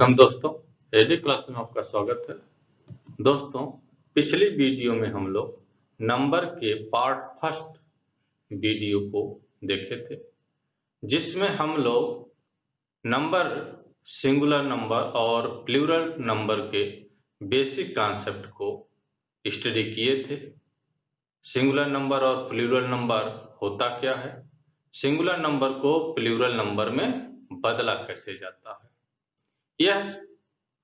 Welcome दोस्तों, AD class में आपका स्वागत है। दोस्तों, पिछली वीडियो में हम लोग नंबर के पार्ट फर्स्ट वीडियो को देखे थे, जिसमें हम लोग नंबर, सिंगुलर नंबर और प्लूरल नंबर के बेसिक कॉन्सेप्ट को स्टडी किए थे। सिंगुलर नंबर और प्लूरल नंबर होता क्या है, सिंगुलर नंबर को प्लूरल नंबर में बदला कैसे जाता है, यह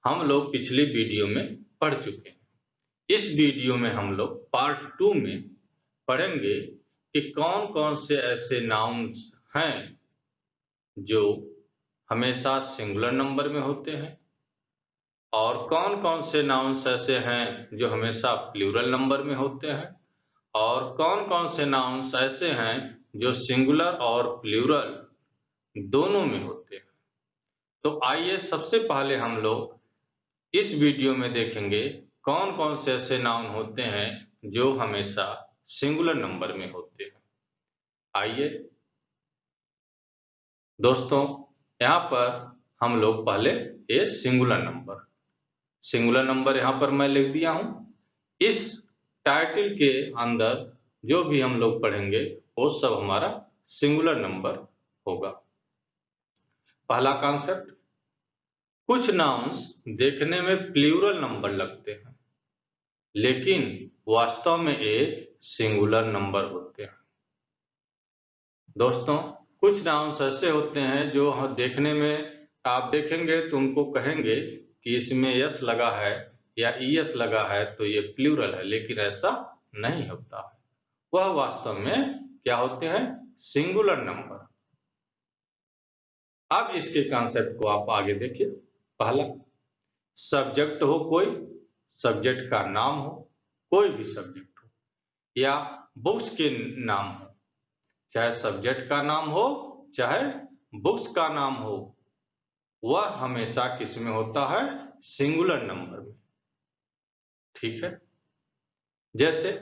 हम लोग पिछली वीडियो में पढ़ चुके हैं। इस वीडियो में हम लोग पार्ट 2 में पढ़ेंगे कि कौन कौन से ऐसे नाउन्स हैं जो हमेशा सिंगुलर नंबर में होते हैं और कौन कौन से नाउन्स ऐसे हैं जो हमेशा प्लूरल नंबर में होते हैं और कौन कौन से नाउन्स ऐसे हैं जो सिंगुलर और प्लूरल दोनों में होते हैं। तो आइए सबसे पहले हम लोग इस वीडियो में देखेंगे कौन कौन से ऐसे नाउन होते हैं जो हमेशा सिंगुलर नंबर में होते हैं। आइए दोस्तों, यहाँ पर हम लोग पहले ये सिंगुलर नंबर यहाँ पर मैं लिख दिया हूँ। इस टाइटल के अंदर जो भी हम लोग पढ़ेंगे वो सब हमारा सिंगुलर नंबर होगा। पहला कॉन्सेप्ट, कुछ नाउन्स देखने में प्लूरल नंबर लगते हैं लेकिन वास्तव में ये सिंगुलर नंबर होते हैं। दोस्तों, कुछ नाउन्स ऐसे होते हैं जो देखने में आप देखेंगे तो उनको कहेंगे कि इसमें यस लगा है या ईएस लगा है तो ये प्लूरल है, लेकिन ऐसा नहीं होता है। वह वास्तव में क्या होते हैं, सिंगुलर नंबर। अब इसके कॉन्सेप्ट को आप आगे देखिए। पहला, सब्जेक्ट हो, कोई सब्जेक्ट का नाम हो, कोई भी सब्जेक्ट हो या बुक्स के नाम हो, चाहे सब्जेक्ट का नाम हो चाहे बुक्स का नाम हो, वह हमेशा किस में होता है, सिंगुलर नंबर में। ठीक है, जैसे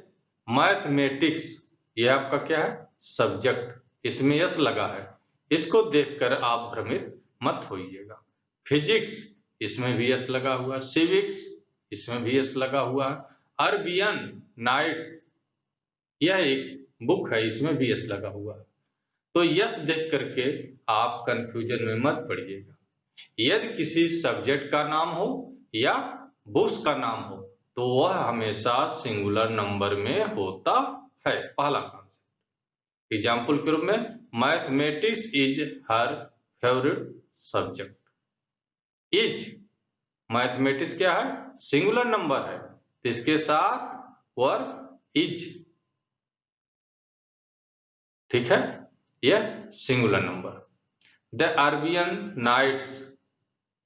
मैथमेटिक्स, यह आपका क्या है, सब्जेक्ट, इसमें यस लगा है, इसको देखकर आप भ्रमित मत होइएगा। फिजिक्स, इसमें भी यस लगा हुआ है। सिविक्स, इसमें भी यस लगा हुआ है। अरबियन नाइट्स, यह एक बुक है, इसमें भी यस लगा हुआ है। तो यस देख करके आप कंफ्यूजन में मत पड़िएगा। यदि किसी सब्जेक्ट का नाम हो या बुक्स का नाम हो तो वह हमेशा सिंगुलर नंबर में होता है। पहला कॉन्सेप्ट, एग्जाम्पल के रूप में, mathematics is her favourite subject. Is, mathematics क्या है, सिंगुलर नंबर है, तो इसके साथ वर्ब इज। ठीक है, यह singular number. The Arabian nights,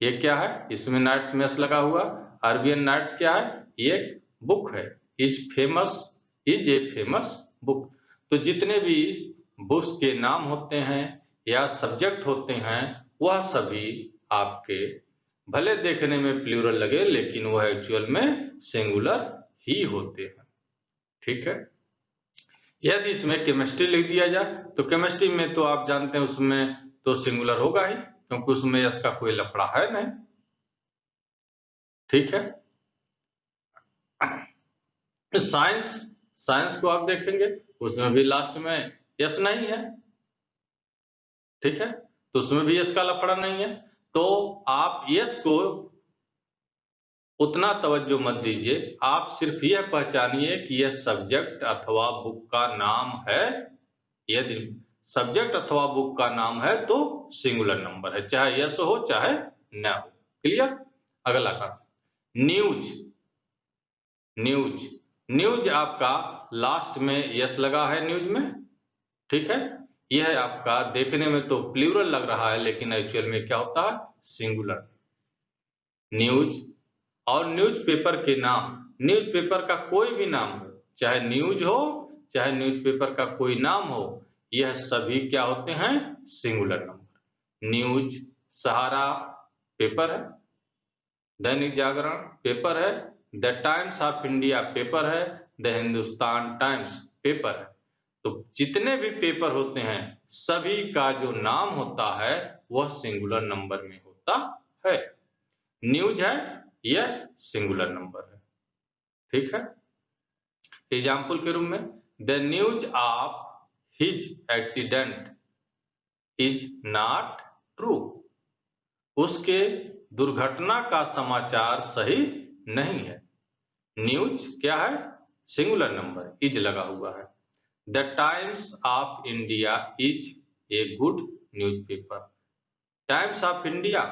ये क्या है, इसमें नाइट्स में एस लगा हुआ। अरबियन नाइट्स क्या है, ये एक बुक है। Is famous, is a famous book. तो जितने भी बुक्स के नाम होते हैं या सब्जेक्ट होते हैं वह सभी आपके भले देखने में प्लूरल लगे लेकिन वह एक्चुअल में सिंगुलर ही होते हैं। ठीक है, यदि इसमें केमिस्ट्री लिख दिया जाए तो केमिस्ट्री में तो आप जानते हैं उसमें तो सिंगुलर होगा ही, क्योंकि उसमें यस का कोई लफड़ा है नहीं। ठीक है, साइंस, साइंस को आप देखेंगे उसमें भी लास्ट में यस नहीं है। ठीक है, तो उसमें भी यस का लफड़ा नहीं है। तो आप यस को उतना तवज्जो मत दीजिए, आप सिर्फ यह पहचानिए कि यह सब्जेक्ट अथवा बुक का नाम है। यदि सब्जेक्ट अथवा बुक का नाम है तो सिंगुलर नंबर है, चाहे यस हो चाहे न हो। क्लियर। अगला कॉन्सेप्ट, न्यूज। न्यूज, न्यूज आपका लास्ट में यस लगा है न्यूज में। ठीक है, यह आपका देखने में तो प्लूरल लग रहा है लेकिन एक्चुअल में क्या होता है, सिंगुलर। न्यूज और न्यूज़पेपर के नाम, न्यूज़पेपर का कोई भी नाम हो, चाहे न्यूज हो चाहे न्यूज़पेपर का कोई नाम हो, यह सभी क्या होते हैं, सिंगुलर नंबर। न्यूज, सहारा पेपर है, दैनिक जागरण पेपर है, the times of India paper है, द हिंदुस्तान टाइम्स पेपर है। तो जितने भी पेपर होते हैं सभी का जो नाम होता है वह सिंगुलर नंबर में होता है। न्यूज है, यह सिंगुलर नंबर है। ठीक है, एग्जाम्पल के रूप में the news of his accident is not true. उसके दुर्घटना का समाचार सही नहीं है। न्यूज क्या है, सिंगुलर नंबर, इज लगा हुआ है। The times of India is a good newspaper. Times of India,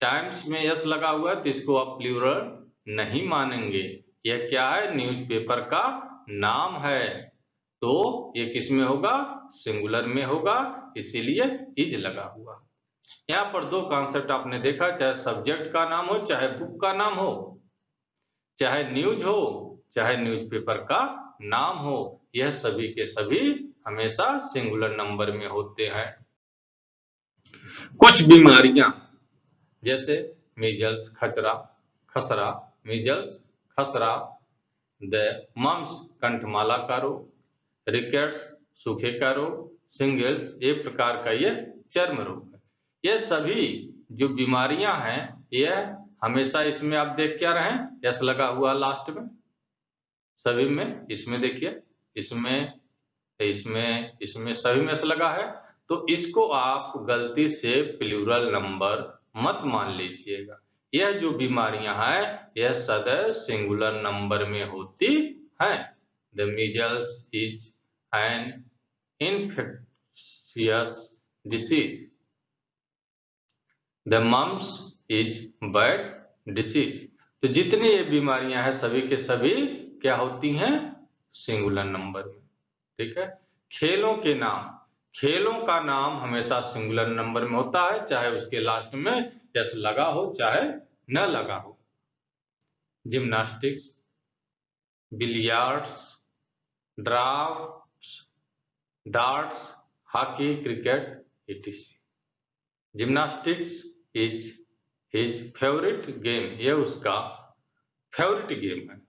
times में यस लगा हुआ है तो इसको आप प्लूरल नहीं मानेंगे। यह क्या है, न्यूज़पेपर का नाम है, तो ये किस में होगा, सिंगुलर में होगा, इसीलिए इज लगा हुआ। यहाँ पर दो कॉन्सेप्ट आपने देखा, चाहे सब्जेक्ट का नाम हो, चाहे बुक का नाम हो, चाहे न्यूज हो, चाहे न्यूज़पेपर का नाम हो, यह सभी के सभी हमेशा सिंगुलर नंबर में होते हैं। कुछ बीमारियां जैसे मीजल्स, खसरा, मीजल्स, खसरा, द मम्स, कंठमाला का रोग, रिकेट्स, सूखे का रोग, सिंगल्स, एक प्रकार का ये चर्म रोग है। ये सभी जो बीमारियां हैं, यह हमेशा इसमें आप देख क्या रहे हैं, यस लगा हुआ लास्ट में, सभी में, इसमें देखिए, इसमें, इसमें सभी में से लगा है, तो इसको आप गलती से प्लूरल नंबर मत मान लीजिएगा। यह जो बीमारियां हैं, यह सदैव सिंगुलर नंबर में होती हैं। The measles is an infectious disease. The mumps is bad disease. तो जितनी ये बीमारियां हैं सभी के सभी क्या होती हैं, सिंगुलर नंबर में। ठीक है, खेलों के नाम, खेलों का नाम हमेशा सिंगुलर नंबर में होता है, चाहे उसके लास्ट में यस लगा हो चाहे न लगा हो। Gymnastics, billiards, drafts, darts, hockey, cricket, etc. Gymnastics is his favourite game, यह उसका फेवरेट गेम है।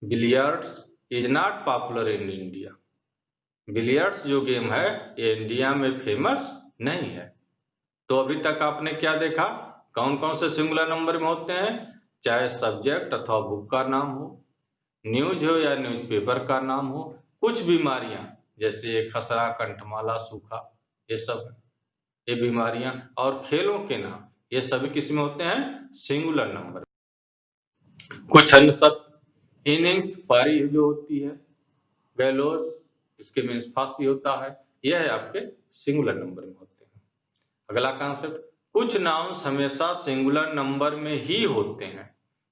Billiards is not popular in India. Billiards जो गेम है ये इंडिया में फेमस नहीं है। तो अभी तक आपने क्या देखा, कौन कौन से सिंगुलर नंबर में होते हैं, चाहे सब्जेक्ट अथवा बुक का नाम हो, न्यूज हो या न्यूज़पेपर का नाम हो, कुछ बीमारियां जैसे खसरा, कंठमाला, सूखा, ये सब है, ये बीमारियां, और खेलों के नाम, ये सभी किस में होते हैं, सिंगुलर नंबर। कुछ अन्य शब्द, इनिंग्स, पारी जो होती है, गैलोस, इसके मीन्स फांसी होता है, यह है आपके सिंगुलर नंबर में होते हैं। अगला कॉन्सेप्ट, कुछ नाउन्स हमेशा सिंगुलर नंबर में ही होते हैं,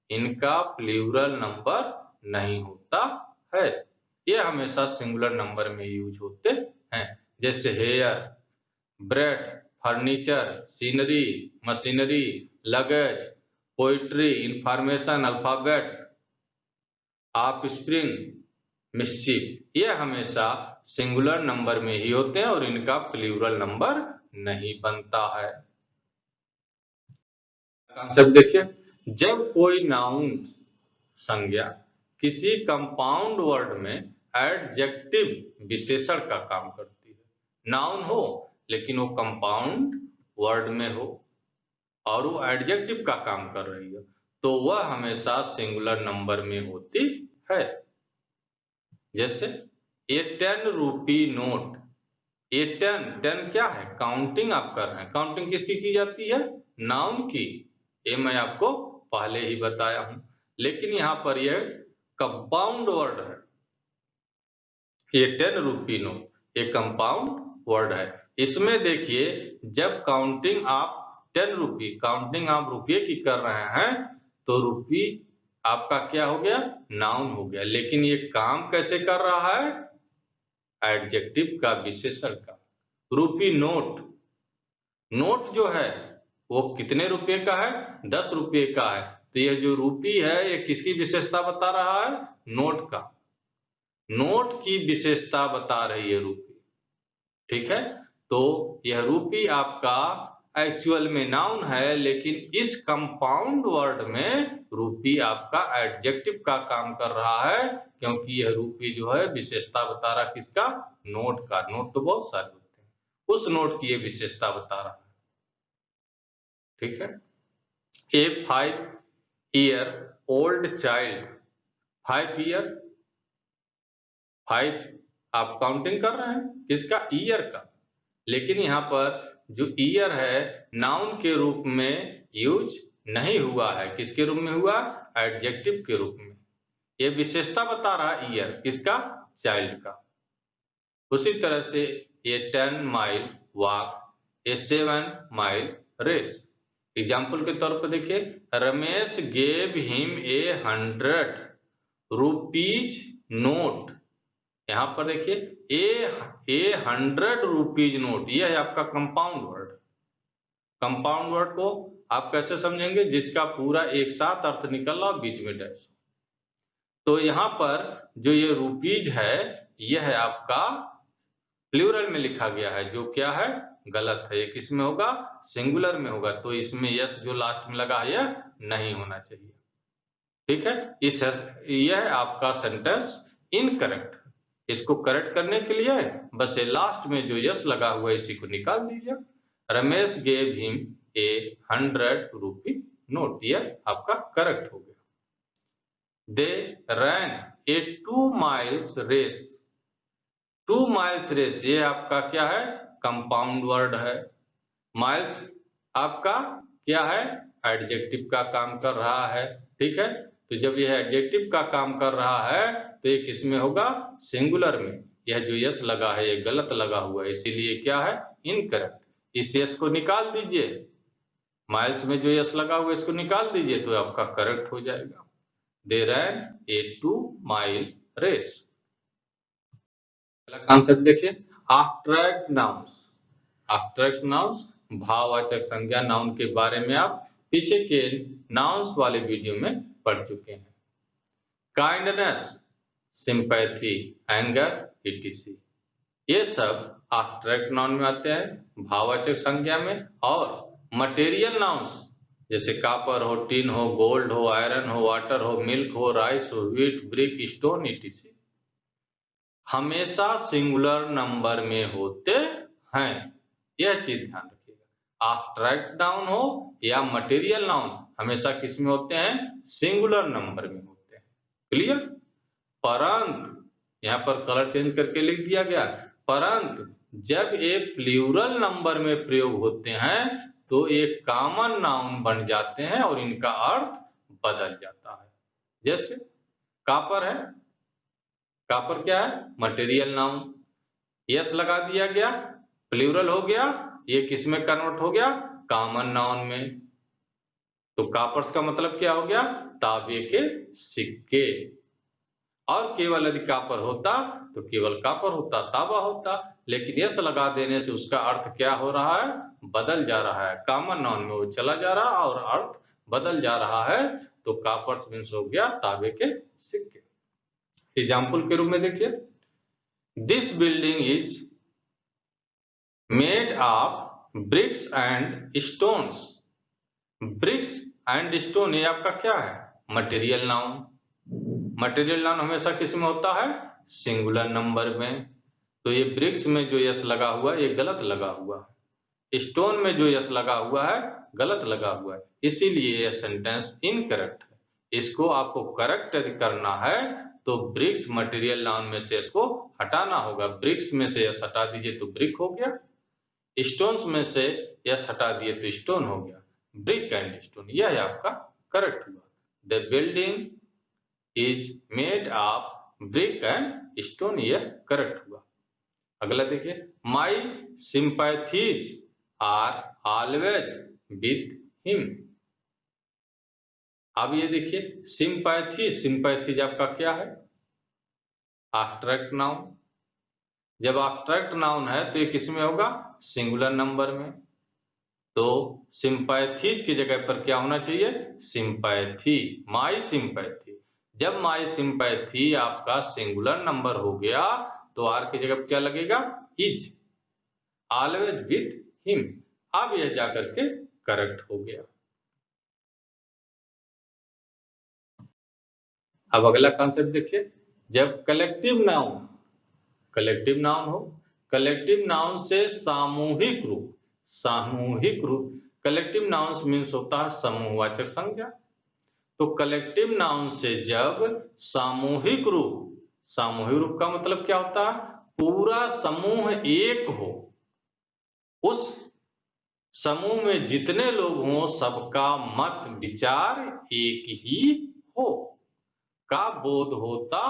इनका प्लूरल नंबर नहीं होता है। ये हमेशा सिंगुलर नंबर में यूज होते हैं, जैसे hair, bread, furniture, scenery, machinery, luggage, poetry, information, alphabet, offspring, mischief, ये हमेशा सिंगुलर नंबर में ही होते हैं और इनका प्लूरल नंबर नहीं बनता है। कॉन्सेप्ट देखिए, जब कोई नाउन संज्ञा किसी कंपाउंड वर्ड में एडजेक्टिव विशेषण का काम करती है, नाउन हो लेकिन वो कंपाउंड वर्ड में हो और वो एडजेक्टिव का काम कर रही है, तो वह हमेशा सिंगुलर नंबर में होती है। जैसे ए 10 रुपी नोट, ए 10 क्या है, काउंटिंग आप कर रहे हैं, काउंटिंग किसकी की जाती है, नाउन की, ये मैं आपको पहले ही बताया हूं, लेकिन यहां पर यह कंपाउंड वर्ड है, ये 10 रुपी नोट, ये कंपाउंड वर्ड है। इसमें देखिए, जब काउंटिंग आप 10 रुपी, काउंटिंग आप रुपये की कर रहे हैं, तो रुपी आपका क्या हो गया, नाउन हो गया, लेकिन ये काम कैसे कर रहा है, एडजेक्टिव का, विशेषण का। रुपी नोट, नोट जो है वो कितने रुपए का है, 10 रुपये का है, तो यह जो रूपी है ये किसकी विशेषता बता रहा है, नोट का, नोट की विशेषता बता रही है रूपी। ठीक है, तो यह रूपी आपका एक्चुअल में नाउन है, लेकिन इस कंपाउंड वर्ड में रूपी आपका एडजेक्टिव का काम कर रहा है, क्योंकि यह रूपी जो है विशेषता बता रहा किसका, नोट का। नोट तो बहुत सारे होते हैं, उस नोट की यह विशेषता बता रहा है। ठीक है। ए 5 year old child, 5 year, 5 आप काउंटिंग कर रहे हैं किसका, ईयर का, लेकिन यहाँ पर जो ईयर है नाउन के रूप में यूज नहीं हुआ है, किसके रूप में हुआ, एडजेक्टिव के रूप में। ये विशेषता बता रहा है ईयर किसका, चाइल्ड का। उसी तरह से ये 10 माइल वॉक, ये 7 माइल रेस। एग्जाम्पल के तौर पर देखिए, Ramesh gave him a 100 rupees note. यहां पर देखिए ए 100 रुपीज नोट, यह है आपका कंपाउंड वर्ड। कंपाउंड वर्ड को आप कैसे समझेंगे, जिसका पूरा एक साथ अर्थ निकल रहा बीच में डैश। तो यहां पर जो ये रुपीज है यह है आपका प्लूरल में लिखा गया है, जो क्या है, गलत है। ये किस में होगा, सिंगुलर में होगा। तो इसमें यस जो लास्ट में लगा है यह नहीं होना चाहिए। ठीक है, यह आपका सेंटेंस इनकरेक्ट। इसको करेक्ट करने के लिए बस ये लास्ट में जो यस लगा हुआ है इसी को निकाल दीजिए। Ramesh gave him a 100 rupee note, यह आपका करेक्ट हो गया। दे रैन ए 2 miles रेस। 2 miles रेस ये आपका क्या है, कंपाउंड वर्ड है। माइल्स आपका क्या है, एडजेक्टिव का काम कर रहा है। ठीक है, तो जब यह एडजेक्टिव का काम कर रहा है तो ये किस में होगा, सिंगुलर में। यह जो यस लगा है ये गलत लगा हुआ है, इसीलिए क्या है, इनकरेक्ट। इस यस को निकाल दीजिए, माइल्स में जो यस लगा हुआ है इसको निकाल दीजिए तो आपका करेक्ट हो जाएगा। दे रैन ए 2 mile रेस। पहला कॉन्सेप्ट देखिए, एब्स्ट्रैक्ट नाउन्स। एब्स्ट्रैक्ट नाउन्स भाववाचक संज्ञा नाउन के बारे में आप पीछे के नाउन्स वाले वीडियो में पढ़ चुके हैं। काइंडनेस, सिंपैथी, एंगर, etc, ये सब एब्स्ट्रैक्ट नाउन में आते हैं, भाववाचक संज्ञा में। और मटेरियल नाउन्स जैसे कापर हो, टिन हो, गोल्ड हो, आयरन हो, वाटर हो, मिल्क हो, राइस हो, व्हीट, ब्रिक, स्टोन, etc हमेशा सिंगुलर नंबर में होते हैं। यह चीज ध्यान रखिएगा, एब्स्ट्रैक्ट नाउन हो या मटेरियल नाउन हमेशा किस में होते हैं, सिंगुलर नंबर में होते हैं। क्लियर। परंतु यहाँ पर कलर चेंज करके लिख दिया गया, परंतु जब ये प्लूरल नंबर में प्रयोग होते हैं तो एक कॉमन नाउन बन जाते हैं और इनका अर्थ बदल जाता है। जैसे कापर है, कापर क्या है, मटेरियल नाउन, यस लगा दिया गया, प्लूरल हो गया, ये किस में कन्वर्ट हो गया, कॉमन नाउन में। तो कापर्स का मतलब क्या हो गया, तांबे के सिक्के। और केवल यदि कापर होता तो केवल कापर होता, तांबा होता, लेकिन यस लगा देने से उसका अर्थ क्या हो रहा है, बदल जा रहा है, कॉमन नाउन में वो चला जा रहा है और अर्थ बदल जा रहा है। तो कापर्स मीन्स हो गया तांबे के सिक्के। एग्जाम्पल के रूप में देखिए, this building is made of bricks and stones. Bricks and stone ये आपका क्या है, मटेरियल नाउन। मटेरियल नाउन हमेशा किस में होता है, सिंगुलर नंबर में। तो ये ब्रिक्स में जो यस लगा हुआ है ये गलत लगा हुआ है, स्टोन में जो यस लगा हुआ है गलत लगा हुआ है, इसीलिए यह सेंटेंस इनकरेक्ट है। इसको आपको करेक्ट करना है तो ब्रिक्स मटेरियल नाउन में से इसको हटाना होगा। ब्रिक्स में से यस हटा दीजिए तो ब्रिक हो गया, स्टोन्स में से यस हटा दिए तो स्टोन हो गया। ब्रिक एंड स्टोन, यह है आपका करेक्ट हुआ। The building is made of brick and stone, यह करेक्ट हुआ। अगला देखिए, माई sympathies are always with him. अब ये देखिए सिंपैथी, सिंपैथीज आपका क्या है, एब्स्ट्रैक्ट नाउन। जब एब्स्ट्रैक्ट नाउन है तो ये किस में होगा, सिंगुलर नंबर में। तो सिंपैथीज की जगह पर क्या होना चाहिए, सिंपैथी, माई सिंपैथी। जब माई सिंपैथी आपका सिंगुलर नंबर हो गया तो आर की जगह क्या लगेगा, इज, ऑलवेज विथ हिम। अब यह जाकर के करेक्ट हो गया। अब अगला कॉन्सेप्ट देखिए, जब कलेक्टिव नाउन, कलेक्टिव नाउन हो, कलेक्टिव नाउन से सामूहिक रूप, सामूहिक रूप, कलेक्टिव नाउन्स मीन्स होता है समूहवाचक संज्ञा। तो कलेक्टिव नाउन से जब सामूहिक रूप का मतलब क्या होता है? पूरा समूह एक हो, उस समूह में जितने लोग हों सबका मत विचार एक ही हो का बोध होता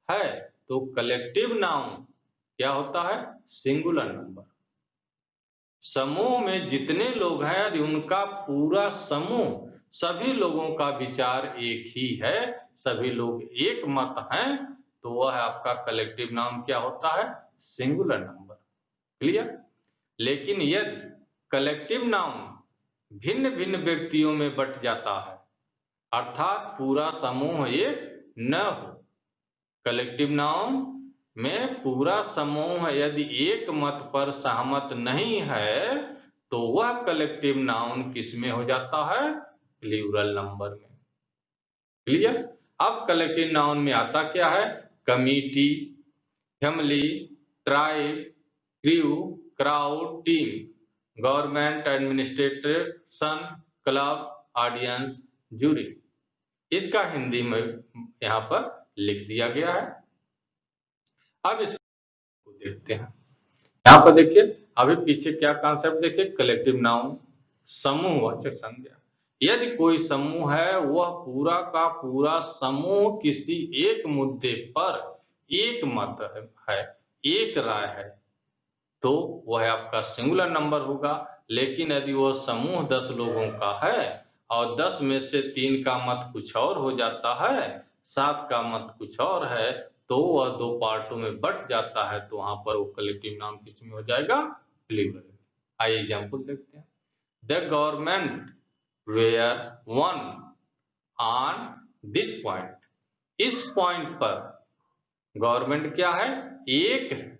है। तो कलेक्टिव नाउन क्या होता है? Singular number. समूह में जितने लोग हैं यदि उनका पूरा समूह, सभी लोगों का विचार एक ही है, सभी लोग एक मत हैं, तो वह आपका कलेक्टिव नाउन क्या होता है? Singular number. क्लियर? लेकिन यदि कलेक्टिव नाउन भिन्न भिन्न व्यक्तियों में बट जाता है, अर्थात पूरा समूह एक न हो, कलेक्टिव नाउन में पूरा समूह यदि एक मत पर सहमत नहीं है, तो वह कलेक्टिव नाउन किस में हो जाता है? प्लूरल नंबर में। क्लियर? अब कलेक्टिव नाउन में आता क्या है? Committee, family, tribe, crew, crowd, team, government, administration, club, audience, jury. इसका हिंदी में यहां पर लिख दिया गया है। अब इसको देखते हैं। यहां पर देखिए, अभी पीछे क्या कॉन्सेप्ट देखिए, कलेक्टिव नाउन समूहवाचक संज्ञा। यदि कोई समूह है, वह पूरा का पूरा समूह किसी एक मुद्दे पर एक मत है, एक राय है, तो वह आपका सिंगुलर नंबर होगा। लेकिन यदि वह समूह 10 लोगों का है और 10 में से 3 का मत कुछ और हो जाता है, 7 का मत कुछ और है, तो वह 2 पार्टों में बट जाता है, तो वहां पर वो कलेक्टिव नाउन किस में हो जाएगा? प्लूरल। आइए एग्जाम्पल देखते हैं। The government were one on this point. इस पॉइंट पर गवर्नमेंट क्या है? एक है,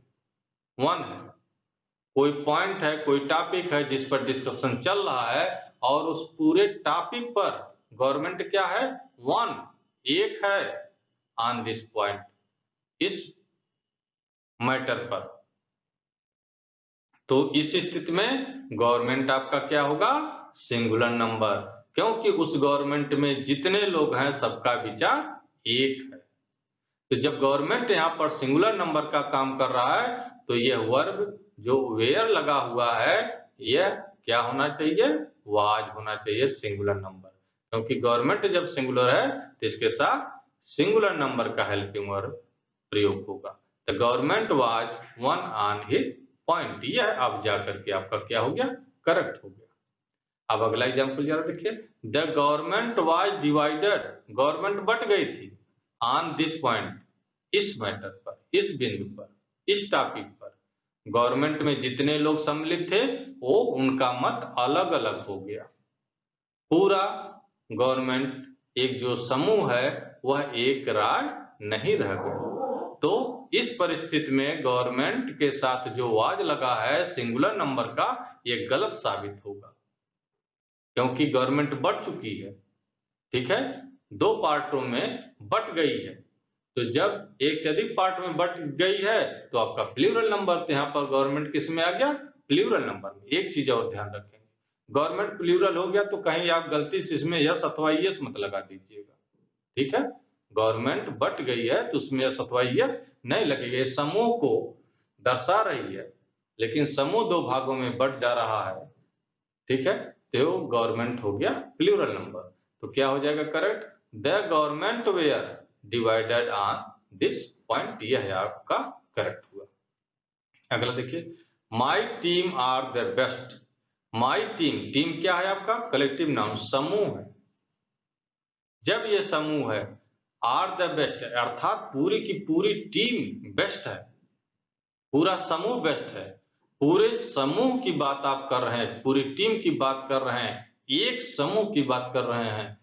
वन है। कोई पॉइंट है, कोई टॉपिक है जिस पर डिस्कशन चल रहा है, और उस पूरे टॉपिक पर गवर्नमेंट क्या है? वन, एक है, ऑन दिस पॉइंट, इस मैटर पर। तो इस स्थिति में गवर्नमेंट आपका क्या होगा? सिंगुलर नंबर, क्योंकि उस गवर्नमेंट में जितने लोग हैं सबका विचार एक है। तो जब गवर्नमेंट यहाँ पर सिंगुलर नंबर का काम कर रहा है, तो यह वर्ब जो वेयर लगा हुआ है, यह क्या होना चाहिए? वाज होना चाहिए, सिंगुलर नंबर। क्योंकि गवर्नमेंट जब सिंगुलर है तो इसके साथ सिंगुलर नंबर का हेल्पिंग वर्ब प्रयोग होगा। The government was one on his point. यह अब जाकर के आपका क्या हो गया? करेक्ट हो गया। अब अगला एग्जाम्पल जरा देखिए। The government was divided. Government but गई थी ऑन दिस पॉइंट, इस मैटर पर, इस बिंदु पर, इस टॉपिक पर। गवर्नमेंट में जितने लोग सम्मिलित थे, वो उनका मत अलग अलग हो गया। पूरा गवर्नमेंट एक जो समूह है, वह एक राय नहीं रह गया। तो इस परिस्थिति में गवर्नमेंट के साथ जो वाज लगा है सिंगुलर नंबर का, ये गलत साबित होगा, क्योंकि गवर्नमेंट बढ़ चुकी है। ठीक है, 2 पार्टों में बट गई है। तो जब एक से अधिक पार्ट में बट गई है, तो आपका प्लूरल नंबर, तो यहाँ पर गवर्नमेंट किस में आ गया? प्लूरल नंबर में। एक चीज और ध्यान रखेंगे, गवर्नमेंट प्लूरल हो गया तो कहीं आप गलती से इसमें यस अथवा यस मत लगा दीजिएगा। ठीक है, गवर्नमेंट बट गई है तो उसमें यस अथवा यस नहीं लगेगा। समूह को दर्शा रही है, लेकिन समूह 2 भागों में बट जा रहा है। ठीक है, तो गवर्नमेंट हो गया प्लूरल नंबर। तो क्या हो जाएगा correct? The government were divided on this point. यह है आपका करेक्ट हुआ। अगला देखिए, my team are the best. My team, team क्या है आपका? कलेक्टिव नाउन, समूह है। जब ये समूह है, आर द बेस्ट है, अर्थात पूरी की पूरी टीम बेस्ट है, पूरा समूह बेस्ट है। पूरे समूह की बात आप कर रहे हैं, पूरी टीम की बात कर रहे हैं, एक समूह की बात कर रहे हैं,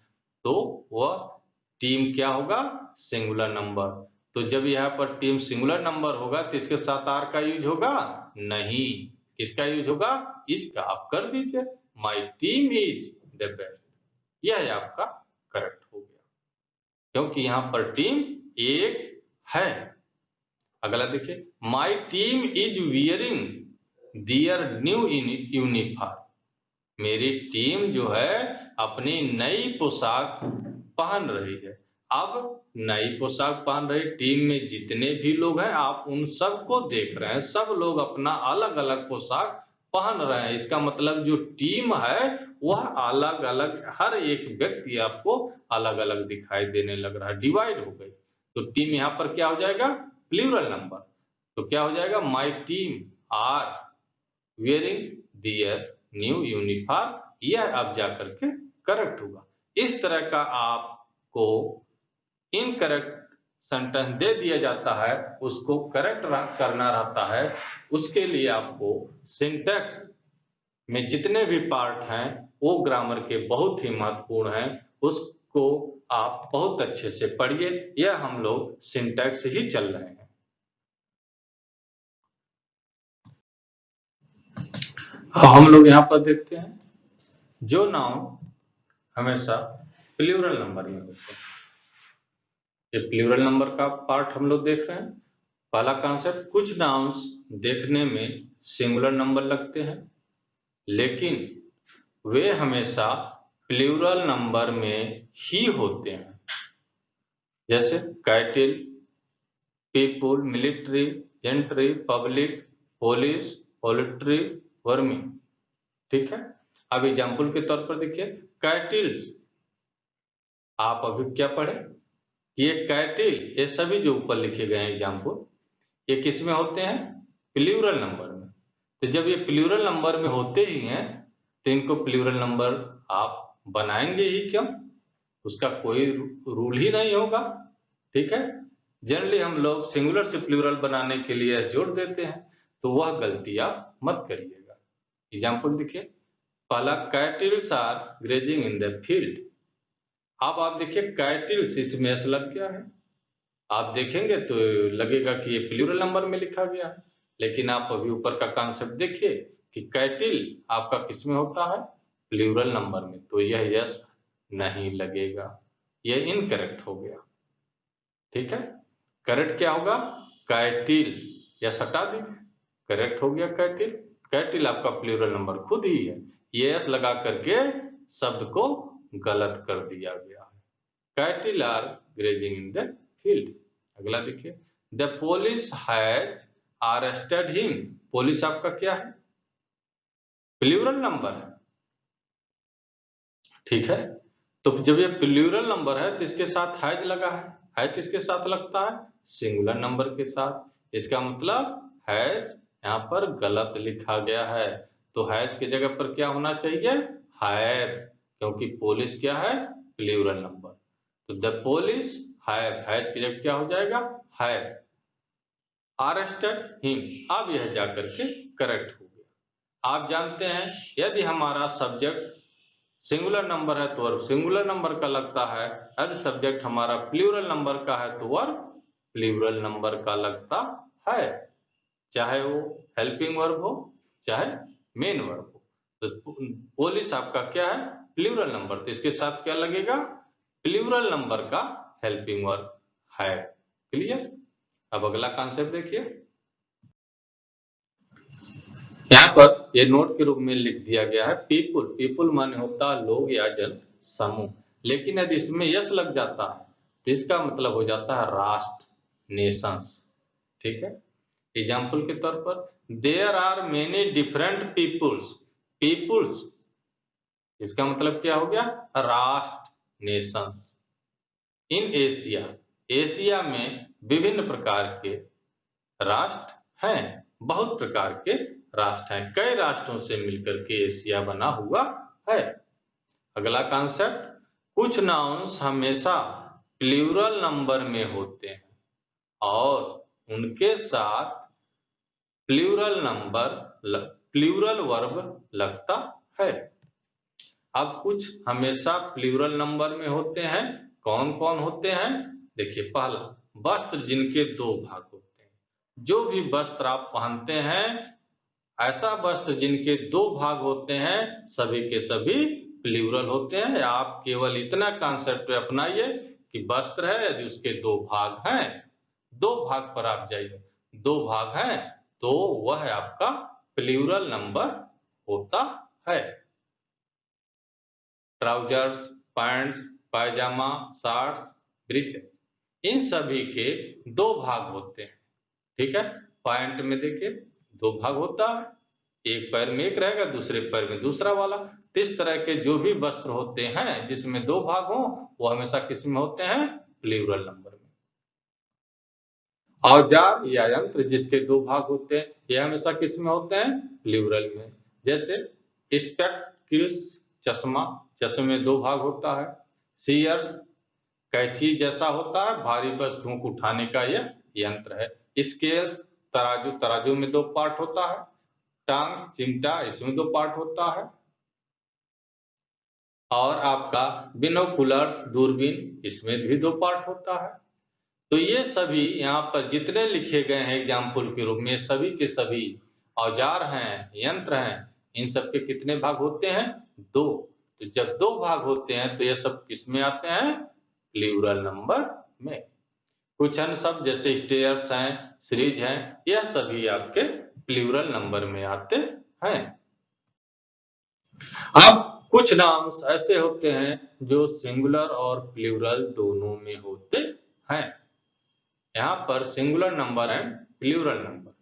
तो वह टीम क्या होगा? Singular number. तो जब यहाँ पर टीम सिंगुलर नंबर होगा तो इसके साथ आर का यूज होगा? नहीं। किसका यूज होगा? इसका। आप कर दीजिए, माई टीम इज द बेस्ट। यह है आपका करेक्ट हो गया, क्योंकि यहाँ पर टीम एक है। अगला देखिए, my team is wearing their new uniform. मेरी टीम जो है अपनी नई पोशाक पहन रही है। अब नई पोशाक पहन रही टीम में जितने भी लोग हैं आप उन सबको देख रहे हैं, सब लोग अपना अलग अलग पोशाक पहन रहे हैं। इसका मतलब जो टीम है वह अलग अलग, हर एक व्यक्ति आपको अलग अलग दिखाई देने लग रहा है, डिवाइड हो गई। तो टीम यहाँ पर क्या हो जाएगा, प्लूरल नंबर। तो क्या हो जाएगा, my team are wearing their new uniform. यह अब जाकर के करेक्ट होगा। इस तरह का आपको इनकरेक्ट सेंटेंस दे दिया जाता है, उसको करेक्ट करना रहता है। उसके लिए आपको सिंटैक्स में जितने भी पार्ट हैं वो ग्रामर के बहुत ही महत्वपूर्ण हैं, उसको आप बहुत अच्छे से पढ़िए। यह हम लोग सिंटैक्स ही चल रहे हैं। हम लोग यहाँ पर देखते हैं जो नाउन हमेशा प्लूरल नंबर में होते हैं। ये प्लूरल नंबर का पार्ट हम लोग देख रहे हैं। पहला कॉन्सेप्ट, कुछ नाउन्स देखने में सिंगुलर नंबर लगते हैं लेकिन वे हमेशा प्लूरल नंबर में ही होते हैं। जैसे कैटिल, people, military, gentry, public, police, poultry, vermi. ठीक है। अब एग्जाम्पल के तौर पर देखिए, कैटिल्स, आप अभी क्या पढ़े, ये कैटिल, ये सभी जो ऊपर लिखे गए हैं एग्जाम्पल, ये किस में होते हैं, प्लूरल नंबर में। तो जब ये प्लूरल नंबर में होते ही हैं तो इनको प्लूरल नंबर आप बनाएंगे ही क्यों, उसका कोई रूल ही नहीं होगा। ठीक है। जनरली हम लोग सिंगुलर से प्लूरल बनाने के लिए जोड़ देते हैं, तो वह गलती आप मत करिएगा। एग्जाम्पल देखिए, पहला, cattles are grazing in the field. अब आप देखिए कैटिल्स, इसमें एस लग गया है। आप देखेंगे तो लगेगा कि ये प्लूरल नंबर में लिखा गया है, लेकिन आप अभी ऊपर का कॉन्सेप्ट देखिए कि कैटिल आपका किस में होता है, प्लूरल नंबर में। तो यह यस नहीं लगेगा, यह इनकरेक्ट हो गया। ठीक है। करेक्ट क्या होगा, कैटिल, यस हटा दीजिए, करेक्ट हो गया कैटिल। कैटिल आपका प्लूरल नंबर खुद ही है, ये यस लगा करके शब्द को गलत कर दिया गया है। Cattle are grazing in the field. अगला देखिए, the police has arrested him. Police आपका क्या है, प्लूरल नंबर है। ठीक है। तो जब ये प्लूरल नंबर है तो इसके साथ हैज लगा है किसके साथ लगता है, सिंगुलर नंबर के साथ। इसका मतलब हैज यहाँ पर गलत लिखा गया है, तो हैज की जगह पर क्या होना चाहिए, हैव, क्योंकि पुलिस क्या है, प्लूरल नंबर। तो द पुलिस हैज की जगह क्या हो जाएगा, हैव अरेस्टेड हिम। अब यह जाकर के करेक्ट हो गया। आप जानते हैं यदि हमारा सब्जेक्ट सिंगुलर नंबर है तो वर्ब सिंगुलर नंबर का लगता है, यदि सब्जेक्ट हमारा प्लूरल नंबर का है तो वर्ब प्लूरल नंबर का लगता है, चाहे वो हेल्पिंग वर्ब हो चाहे मेन वर्ब हो। तो पुलिस आपका क्या है, प्लूरल नंबर, तो इसके साथ क्या लगेगा, प्लूरल नंबर का हेल्पिंग वर्ब है। क्लियर। अब अगला कॉन्सेप्ट देखिए, यहाँ पर ये नोट के रूप में लिख दिया गया है पीपुल। पीपुल माने होता है लोग या जन समूह, लेकिन यदि इसमें यस लग जाता है तो इसका मतलब हो जाता है राष्ट्र, नेशंस। ठीक है। एग्जाम्पल के तौर पर, there are many different peoples. Peoples, इसका मतलब क्या हो गया, राष्ट्र, नेशंस। इन एशिया, एशिया में विभिन्न प्रकार के राष्ट्र हैं, बहुत प्रकार के राष्ट्र हैं, कई राष्ट्रों से मिलकर के एशिया बना हुआ है। अगला कॉन्सेप्ट, कुछ नाउन्स हमेशा प्लूरल नंबर में होते हैं और उनके साथ प्लूरल वर्ब लगता है। अब कुछ हमेशा प्लूरल नंबर में होते हैं, कौन कौन होते हैं, देखिए, पहला, वस्त्र जिनके दो भाग होते हैं। जो भी वस्त्र आप पहनते हैं, ऐसा वस्त्र जिनके दो भाग होते हैं, सभी के सभी प्लूरल होते हैं। आप केवल इतना कॉन्सेप्ट अपनाइए कि वस्त्र है, यदि उसके दो भाग हैं, दो भाग पर आप जाइए, दो भाग हैं तो वह आपका प्लूरल नंबर होता है। ट्राउजर्स, पैंट्स, पायजामा, शॉर्ट्स, ब्रीचेस, इन सभी के दो भाग होते हैं। ठीक है, पैंट में देखिए दो भाग होता है, एक पैर में एक रहेगा, दूसरे पैर में दूसरा वाला। तो इस तरह के जो भी वस्त्र होते हैं जिसमें दो भाग हो, वो हमेशा किस में होते हैं? प्लूरल नंबर में। औजार या यंत्र जिसके दो भाग होते हैं, ये हमेशा किस में होते हैं? प्लूरल में। जैसे स्पेक्टिकल्स, चश्मा, चश्मे में दो भाग होता है। सीयर्स, कैंची जैसा होता है, भारी वस्तुओं को उठाने का यह यंत्र है। स्केल्स, तराजू, तराजू में दो पार्ट होता है। टांग्स, चिमटा, इसमें दो पार्ट होता है। और आपका बिनोकुलर्स, दूरबीन, इसमें भी दो पार्ट होता है। तो ये सभी यहाँ पर जितने लिखे गए हैं एग्जाम्पल के रूप में, सभी के सभी औजार हैं, यंत्र हैं, इन सब के कितने भाग होते हैं? दो। तो जब दो भाग होते हैं तो ये सब किस में आते हैं? प्लूरल नंबर में। कुछ अन्य शब्द जैसे स्टेयर्स हैं, सीरीज हैं, यह सभी आपके प्लूरल नंबर में आते हैं। अब कुछ नाम ऐसे होते हैं जो सिंगुलर और प्लूरल दोनों में होते हैं। यहाँ पर singular number and plural number.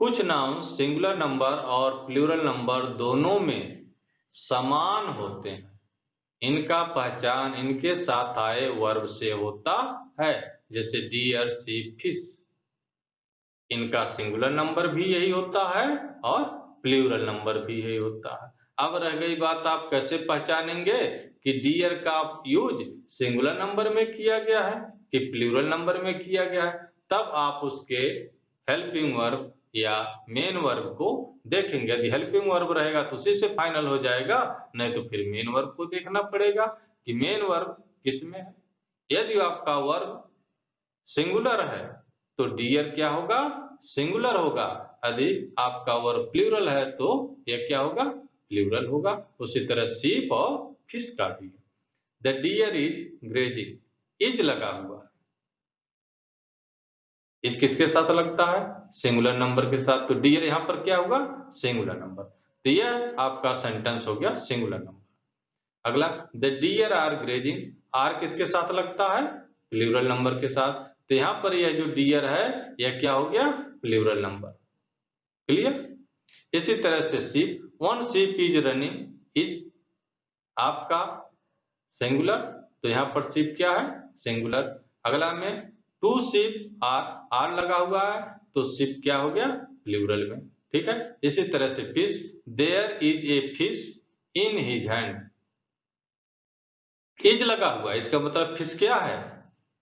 कुछ नाउन सिंगुलर नंबर और प्लूरल नंबर दोनों में समान होते हैं। इनका पहचान इनके साथ आए वर्ब से होता है, जैसे डियर, शीप, फिश। इनका सिंगुलर नंबर भी यही होता है और प्लूरल नंबर भी यही होता है। अब रह गई बात, आप कैसे पहचानेंगे कि डियर का यूज सिंगुलर नंबर में किया गया है कि प्लूरल नंबर में किया गया है? तब आप उसके हेल्पिंग वर्ब या मेन वर्ब को देखेंगे। यदि हेल्पिंग वर्ब रहेगा तो उसी से फाइनल हो जाएगा, नहीं तो फिर मेन वर्ब को देखना पड़ेगा कि मेन वर्ब किसमें है। यदि आपका वर्ब सिंगुलर है तो डियर क्या होगा? सिंगुलर होगा। यदि आपका वर्ब प्लूरल है तो यह क्या होगा? प्लूरल होगा। उसी तरह शीप और फिश का भी। The deer is grazing, is लगा हुआ है, इस किसके साथ लगता है? सिंगुलर नंबर के साथ। तो डियर यहां पर क्या होगा? Singular number. तो यह आपका सेंटेंस हो गया सिंगुलर नंबर। अगला, the deer are grazing, are किसके साथ लगता है? प्लूरल नंबर के साथ। तो यहां पर यह जो डियर है यह क्या हो गया? Plural number. क्लियर? इसी तरह से sheep, one sheep is running, is आपका सिंगुलर, तो यहां पर शीप क्या है? सिंगुलर। अगला में टू शीप आर, आर लगा हुआ है तो शीप क्या हो गया? प्लूरल में। ठीक है। इसी तरह से fish, there is a fish in his hand, is लगा हुआ है, इसका मतलब फिश क्या है?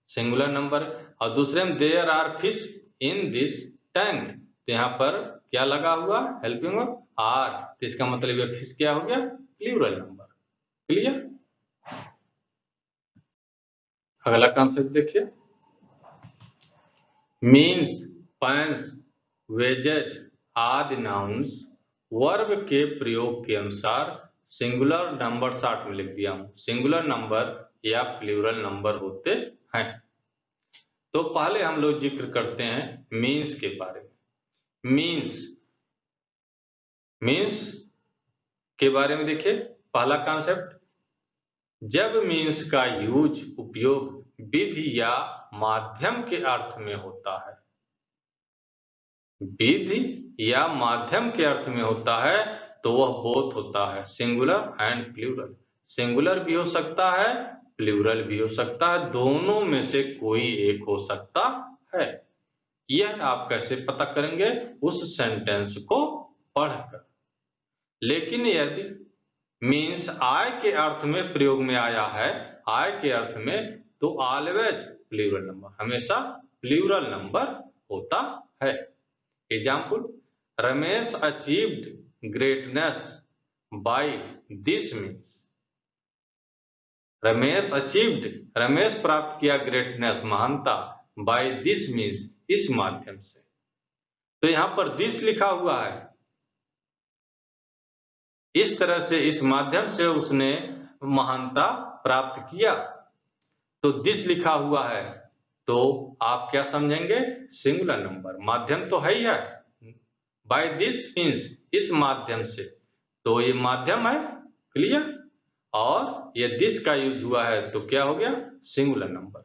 Singular number. और दूसरे में there are fish in this tank, तो यहां पर क्या लगा हुआ? हेल्पिंग वर्ब आर, तो इसका मतलब ये फिश क्या हो गया? Plural number. क्लियर? अगला कॉन्सेप्ट देखिए, मीन्स, पैंस, वेजेज आदि नाउन्स वर्ब के प्रयोग के अनुसार सिंगुलर नंबर, शॉर्ट में लिख दिया हूं, सिंगुलर नंबर या प्लूरल नंबर होते हैं। तो पहले हम लोग जिक्र करते हैं मीन्स के बारे में। मीन्स, मीन्स के बारे में देखिए, पहला कॉन्सेप्ट, जब मीन्स का यूज, उपयोग विधि या माध्यम के अर्थ में होता है, विधि या माध्यम के अर्थ में होता है तो वह बोथ होता है, सिंगुलर एंड प्लूरल। सिंगुलर भी हो सकता है, प्लूरल भी हो सकता है, दोनों में से कोई एक हो सकता है। यह आप कैसे पता करेंगे? उस सेंटेंस को पढ़कर। लेकिन यदि मीन्स आय के अर्थ में प्रयोग में आया है, आय के अर्थ में, तो ऑलवेज प्लूरल नंबर, हमेशा प्लूरल नंबर होता है। Example, Ramesh achieved greatness by this means. Ramesh achieved, Ramesh प्राप्त किया ग्रेटनेस, महानता, बाय दिस मीन्स, इस माध्यम से। तो यहां पर दिस लिखा हुआ है, इस तरह से, इस माध्यम से उसने महानता प्राप्त किया, तो दिस लिखा हुआ है, तो आप क्या समझेंगे? सिंगुलर नंबर, माध्यम तो है ही है, बाय दिस मीन्स, इस माध्यम से, तो ये माध्यम है। क्लियर? और ये दिस का यूज हुआ है तो क्या हो गया, सिंगुलर नंबर।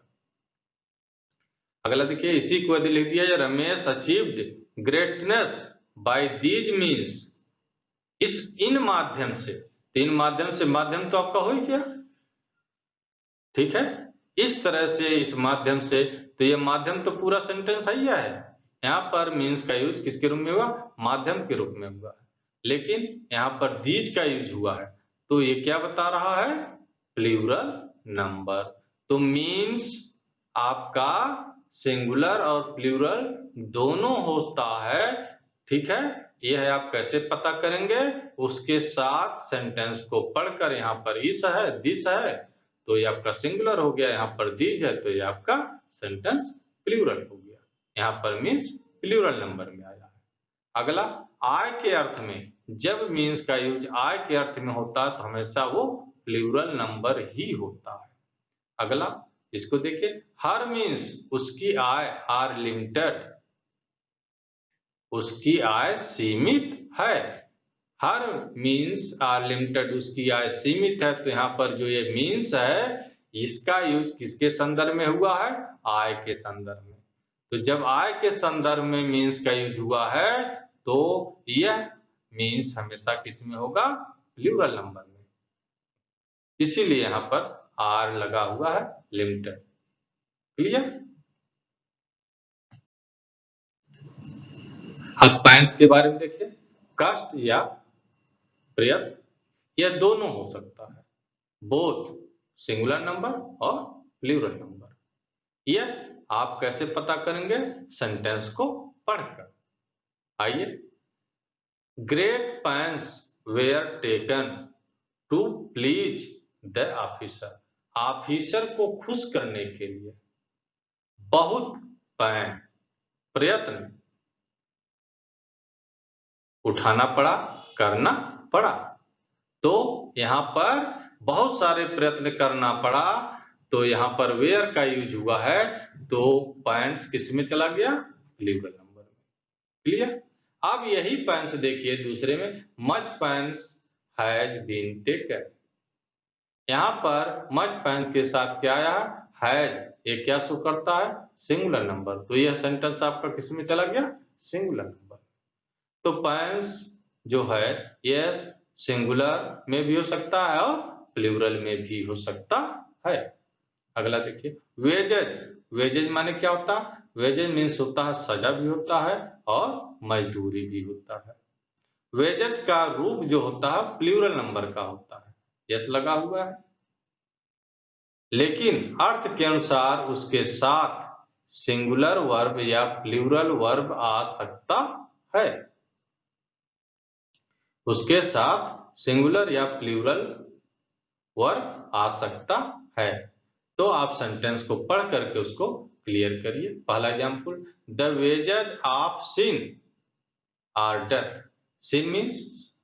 अगला देखिए, इसी को यदि लिख दिया जाए Ramesh achieved greatness by these means, इन माध्यम से, तो इन माध्यम से, माध्यम तो आपका हो ही गया, ठीक है, इस तरह से, इस माध्यम से, तो ये माध्यम तो पूरा सेंटेंस है, यहाँ पर मीन्स का यूज किसके रूप में हुआ, माध्यम के रूप में हुआ है, लेकिन यहाँ पर दीज का यूज हुआ है तो ये क्या बता रहा है, प्लूरल नंबर। तो मीन्स आपका सिंगुलर और प्लूरल दोनों होता है, ठीक है। यह है, आप कैसे पता करेंगे, उसके साथ सेंटेंस को पढ़कर, यहाँ पर इस है, दिस है, तो ये आपका सिंगुलर हो गया, यहाँ पर दीज है तो ये आपका सेंटेंस प्लूरल हो गया, यहाँ पर मीन्स प्लूरल नंबर में आया है। अगला, आय के अर्थ में, जब मीन्स का यूज आय के अर्थ में होता है तो हमेशा वो प्लूरल नंबर ही होता है। अगला, इसको देखिए, हर मीन्स उसकी आय, आर लिमिटेड, उसकी आय सीमित है, हर मीन्स आर लिमिटेड, उसकी आय सीमित है, तो यहाँ पर जो ये मीन्स है इसका यूज किसके संदर्भ में हुआ है, आय के संदर्भ में। तो जब आय के संदर्भ में मीन्स का यूज हुआ है तो यह मीन्स हमेशा किस में होगा, प्लूरल नंबर में, इसीलिए यहाँ पर आर लगा हुआ है, लिमिटेड। क्लियर। अब पॉइंट्स के बारे में देखिए, कष्ट या प्रयत्न, यह दोनों हो सकता है, बोथ सिंगुलर नंबर और प्लूरल नंबर। यह आप कैसे पता करेंगे, सेंटेंस को पढ़कर। आइए, great pains were taken to please the officer, officer को खुश करने के लिए बहुत पेन, प्रयत्न उठाना पड़ा, करना पड़ा, तो यहाँ पर बहुत सारे प्रयत्न करना पड़ा, तो यहाँ पर वेयर का यूज हुआ है तो पॉइंट्स किस में चला गया, प्लूरल नंबर में। क्लियर। अब यही पॉइंट्स देखिए दूसरे में, much points has been taken, यहाँ पर मच पॉइंट के साथ क्या आया, हैज, ये क्या शो करता है, सिंगुलर नंबर, तो यह सेंटेंस आपका किस में चला गया, सिंगुलर नंबर। तो पॉइंट्स जो है यह सिंगुलर में भी हो सकता है और प्लूरल में भी हो सकता है। अगला देखिए, वेजेज, वेजेज माने क्या होता है, वेजेज मीन्स होता है सजा भी होता है और मजदूरी भी होता है। वेजेज का रूप जो होता है प्लूरल नंबर का होता है, यस लगा हुआ है, लेकिन अर्थ के अनुसार उसके साथ सिंगुलर वर्ब या प्लूरल वर्ब आ सकता है, उसके साथ सिंगुलर या प्लूरल वर्ब आ सकता है। तो आप सेंटेंस को पढ़ करके उसको क्लियर करिए। पहला example, the wages of sin are death, sin means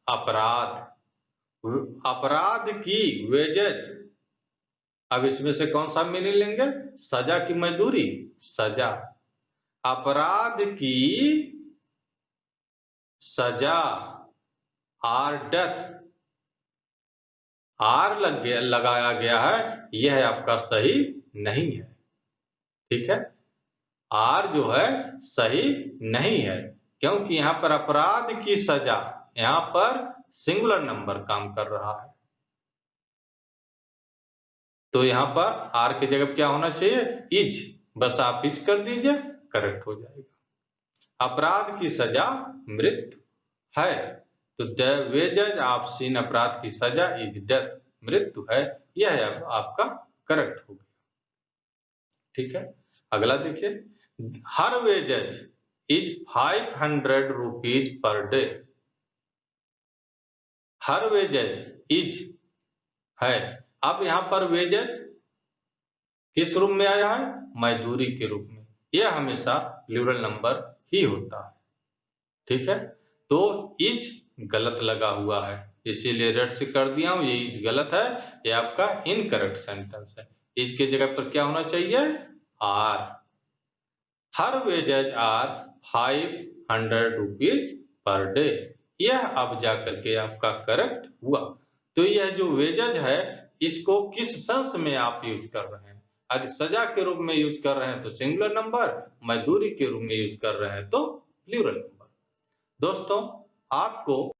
अपराध, अपराध की वेजेज, अब इसमें से कौन सा मीनिंग लेंगे, सजा की मजदूरी, सजा, अपराध की सजा, आर डेथ, आर लगाया गया है, यह आपका सही नहीं है, ठीक है, आर जो है सही नहीं है, क्योंकि यहाँ पर अपराध की सजा, यहाँ पर सिंगुलर नंबर काम कर रहा है, तो यहाँ पर आर की जगह क्या होना चाहिए, इज, बस आप इज कर दीजिए, करेक्ट हो जाएगा। अपराध की सजा मृत्यु है, तो द वेजेज ऑफ सिन, अपराध की सजा इज डेथ, मृत्यु है, यह आपका करेक्ट हो गया, ठीक है। अगला देखिए, her wages is 500 rupees per day, her wages is है, अब यहां पर वेजेज किस रूप में आया है, मजदूरी के रूप में, यह हमेशा प्लूरल नंबर ही होता है, ठीक है। तो इज गलत लगा हुआ है, इसीलिए रेड से कर दिया हूं, ये इज गलत है, ये आपका इनकरेक्ट सेंटेंस है, इज के जगह पर क्या होना चाहिए, are, her wages are 500 rupees per day, यह अब जाकर के आपका करेक्ट हुआ। तो यह जो वेजेज है इसको किस सेंस में आप यूज कर रहे हैं। अगर सजा के रूप में यूज कर रहे हैं तो सिंगुलर नंबर, मजदूरी के रूप में यूज कर रहे हैं तो प्लूरल नंबर। दोस्तों, आपको